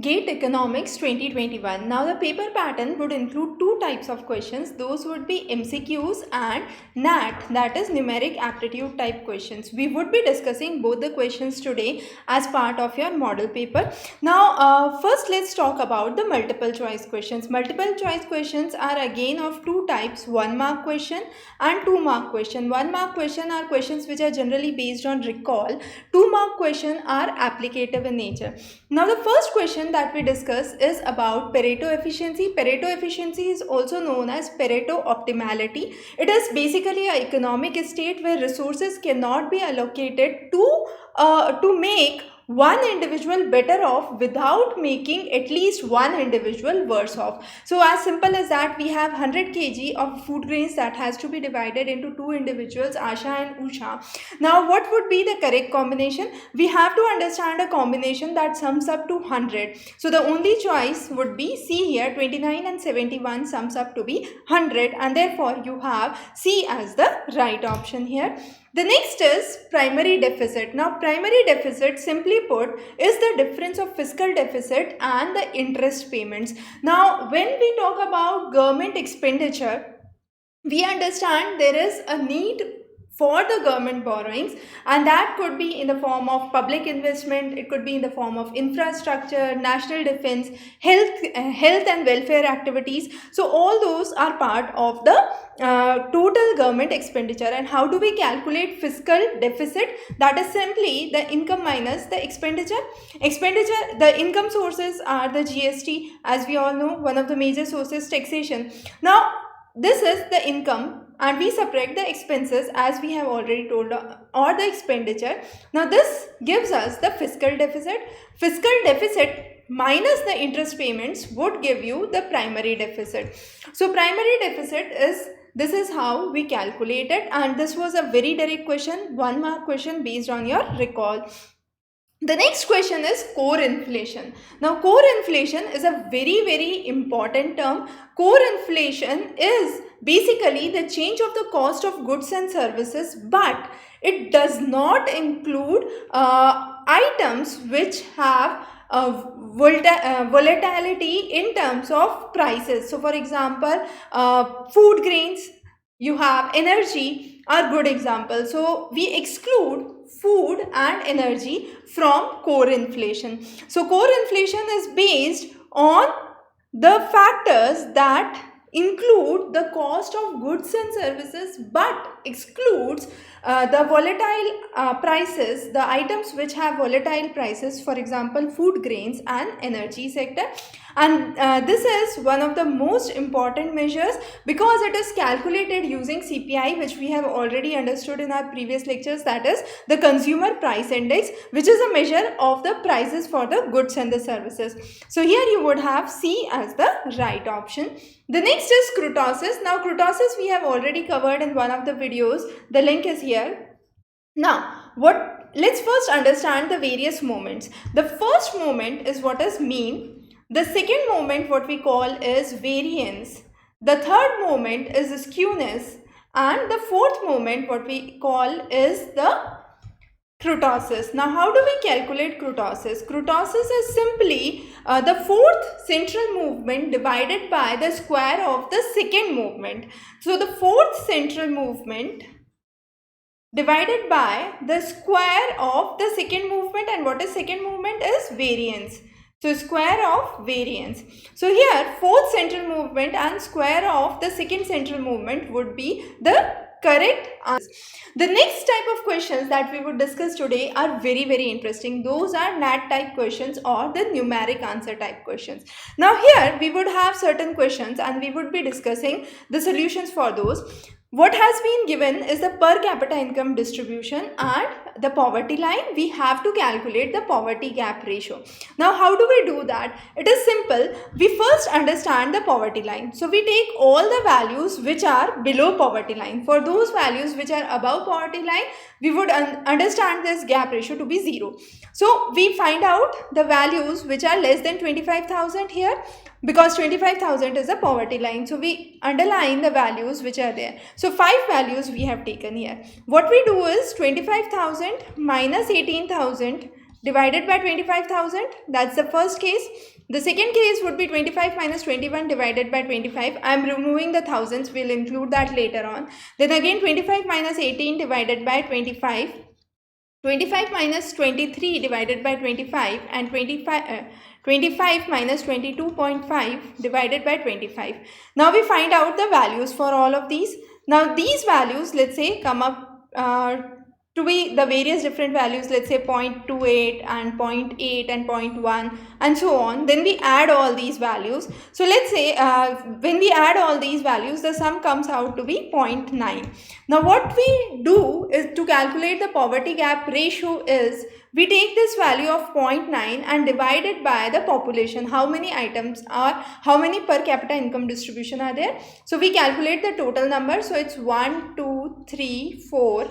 GATE Economics 2021. Now the paper pattern would include two types of questions. Those would be MCQs and NAT, that is numeric aptitude type questions. We would be discussing both the questions today as part of your model paper. Now first let's talk about the multiple choice questions. Multiple choice questions are again of two types, 1 mark question and 2 mark question. 1 mark question are questions which are generally based on recall. 2 mark question are applicative in nature. Now the first question that we discuss is about Pareto efficiency. Pareto efficiency is also known as Pareto optimality. It is basically an economic state where resources cannot be allocated to make one individual better off without making at least one individual worse off. So as simple as that, we have 100 kg of food grains that has to be divided into two individuals, Asha and Usha. Now what would be the correct combination? We have to understand a combination that sums up to 100. So the only choice would be C here. 29 and 71 sums up to be 100, and therefore you have C as the right option here. The next is primary deficit. Now primary deficit, simply put, is the difference of fiscal deficit and the interest payments. Now when we talk about government expenditure, we understand there is a need for the government borrowings, and that could be in the form of public investment, it could be in the form of infrastructure, national defense, health and welfare activities. So all those are part of the total government expenditure. And how do we calculate fiscal deficit? That is simply the income minus the expenditure. The income sources are the GST, as we all know, one of the major sources, taxation. Now this is the income, and we subtract the expenses, as we have already told, or the expenditure. Now this gives us the fiscal deficit. Fiscal deficit minus the interest payments would give you the primary deficit. So primary deficit is, this is how we calculate it, and this was a very direct question, 1 mark question based on your recall. The next question is core inflation. Now core inflation is a very important term. Core inflation is basically the change of the cost of goods and services, but it does not include items which have volatility in terms of prices. So for example, food grains, you have energy are good examples. So we exclude food and energy from core inflation. So core inflation is based on the factors that include the cost of goods and services but excludes the volatile prices, the items which have volatile prices, for example food grains and energy sector. And this is one of the most important measures because it is calculated using CPI, which we have already understood in our previous lectures, that is the consumer price index, which is a measure of the prices for the goods and the services. So here you would have C as the right option. The next is kurtosis. Now kurtosis we have already covered in one of the videos. The link is here. Now let's first understand the various moments. The first moment is what is mean. The second moment what we call is variance. The third moment is the skewness, and the fourth moment what we call is the kurtosis. Now how do we calculate kurtosis? Kurtosis is simply the fourth central movement divided by the square of the second movement. So the fourth central movement divided by the square of the second movement, and what is second movement is variance. So square of variance. So here fourth central movement and square of the second central movement would be the correct answer. The next type of questions that we would discuss today are very interesting. Those are NAT type questions or the numeric answer type questions. Now here we would have certain questions and we would be discussing the solutions for those. What has been given is the per capita income distribution and the poverty line. We have to calculate the poverty gap ratio. Now how do we do that? It is simple. We first understand the poverty line. So we take all the values which are below poverty line. For those values which are above poverty line, we would understand this gap ratio to be 0. So we find out the values which are less than 25,000 here, because 25,000 is a poverty line. So we underline the values which are there. So 5 values we have taken here. What we do is 25,000 minus 18,000 divided by 25,000. That's the first case. The second case would be 25 minus 21 divided by 25. I am removing the thousands. We'll include that later on. Then again 25 minus 18 divided by 25. 25 minus 23 divided by 25 and 25 minus 22.5 divided by 25. Now we find out the values for all of these. Now these values, let's say, come up to be the various different values, let's say 0.28 and 0.8 and 0.1 and so on. Then we add all these values. So let's say when we add all these values, the sum comes out to be 0.9. Now what we do is to calculate the poverty gap ratio is we take this value of 0.9 and divide it by the population. How many items are, how many per capita income distribution are there? So we calculate the total number. So it's 1, 2, 3, 4,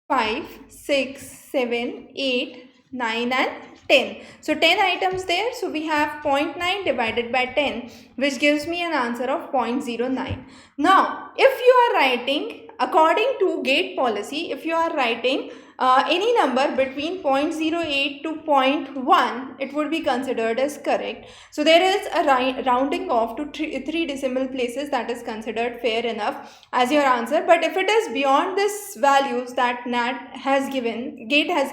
5, 6, 7, 8, 9 and 10. So 10 items there. So we have 0.9 divided by 10, which gives me an answer of 0.09. Now, if you are writing according to GATE policy, if you are writing any number between 0.08 to 0.1, it would be considered as correct. So there is a rounding off to three decimal places that is considered fair enough as your answer. But if it is beyond this values that GATE has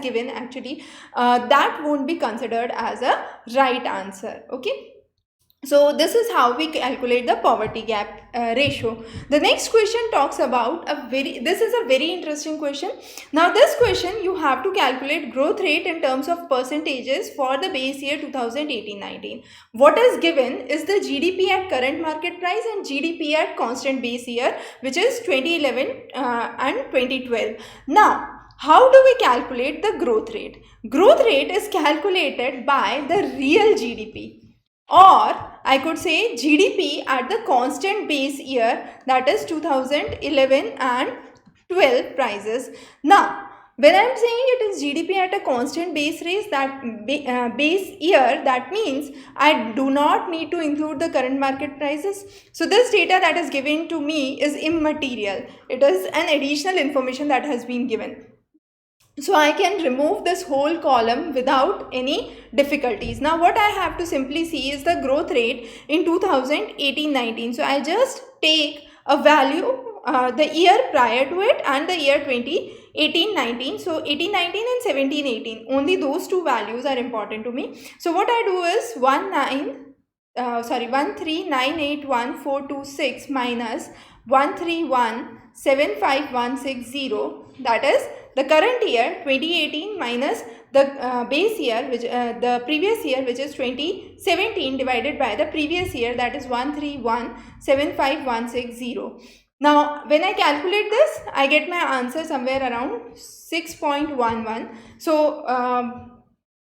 given actually, that won't be considered as a right answer. Okay. So this is how we calculate the poverty gap ratio. The next question talks about this is a very interesting question. Now this question you have to calculate growth rate in terms of percentages for the base year 2018-19. What is given is the GDP at current market price and GDP at constant base year, which is 2011 and 2012. Now, how do we calculate the growth rate? Growth rate is calculated by the real GDP. Or I could say GDP at the constant base year, that is 2011 and 12 prices. Now, when I am saying it is GDP at a constant base year, that means I do not need to include the current market prices. So this data that is given to me is immaterial. It is an additional information that has been given. So I can remove this whole column without any difficulties. Now what I have to simply see is the growth rate in 2018-19. So I just take a value, the year prior to it and the year 2018-19. So 18-19 and 17-18. Only those two values are important to me. So what I do is 13981,426 minus 131,75160. That is the current year 2018 minus the base year, which the previous year, which is 2017, divided by the previous year, that is 131,75160. Now when I calculate this, I get my answer somewhere around 6.11. So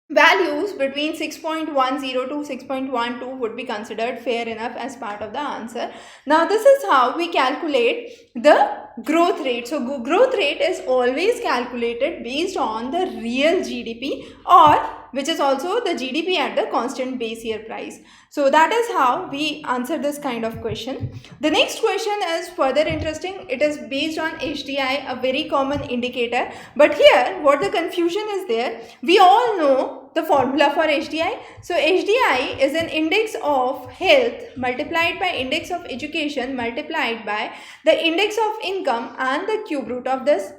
values between 6.10 to 6.12 would be considered fair enough as part of the answer. Now this is how we calculate the growth rate. So growth rate is always calculated based on the real GDP, or which is also the GDP at the constant base year price. So that is how we answer this kind of question. The next question is further interesting. It is based on HDI, a very common indicator. But here what the confusion is there, we all know the formula for HDI. So HDI is an index of health multiplied by index of education multiplied by the index of income and the cube root of this.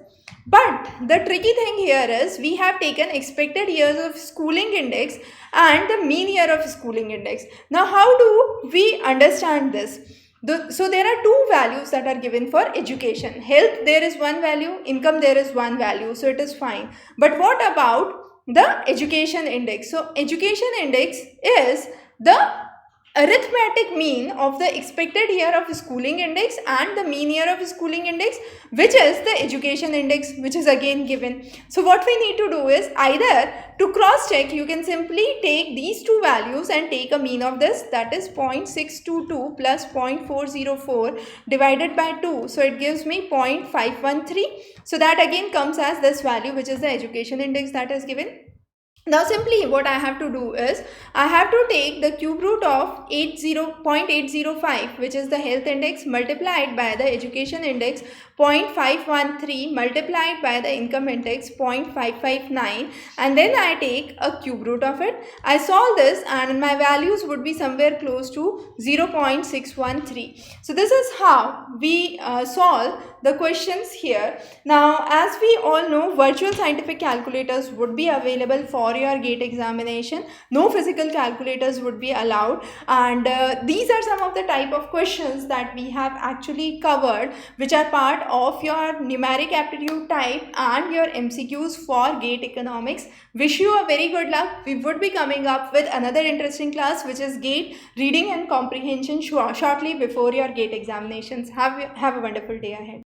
But the tricky thing here is we have taken expected years of schooling index and the mean year of schooling index. Now how do we understand this? So there are two values that are given for education. Health, there is one value, income, there is one value, so it is fine. But what about the education index? So education index is the arithmetic mean of the expected year of schooling index and the mean year of schooling index, which is the education index, which is again given. So what we need to do is either to cross check, you can simply take these two values and take a mean of this, that is 0.622 plus 0.404 divided by 2. So it gives me 0.513. So that again comes as this value, which is the education index that is given. Now simply what I have to do is, I have to take the cube root of 0.805, which is the health index, multiplied by the education index 0.513 multiplied by the income index 0.559, and then I take a cube root of it. I solve this and my values would be somewhere close to 0.613. So this is how we solve the questions here. Now, as we all know, virtual scientific calculators would be available for your GATE examination. No physical calculators would be allowed, and these are some of the type of questions that we have actually covered, which are part of your numeric aptitude type and your MCQs for GATE economics. Wish you a very good luck. We would be coming up with another interesting class, which is GATE reading and comprehension shortly before your GATE examinations. Have a wonderful day ahead.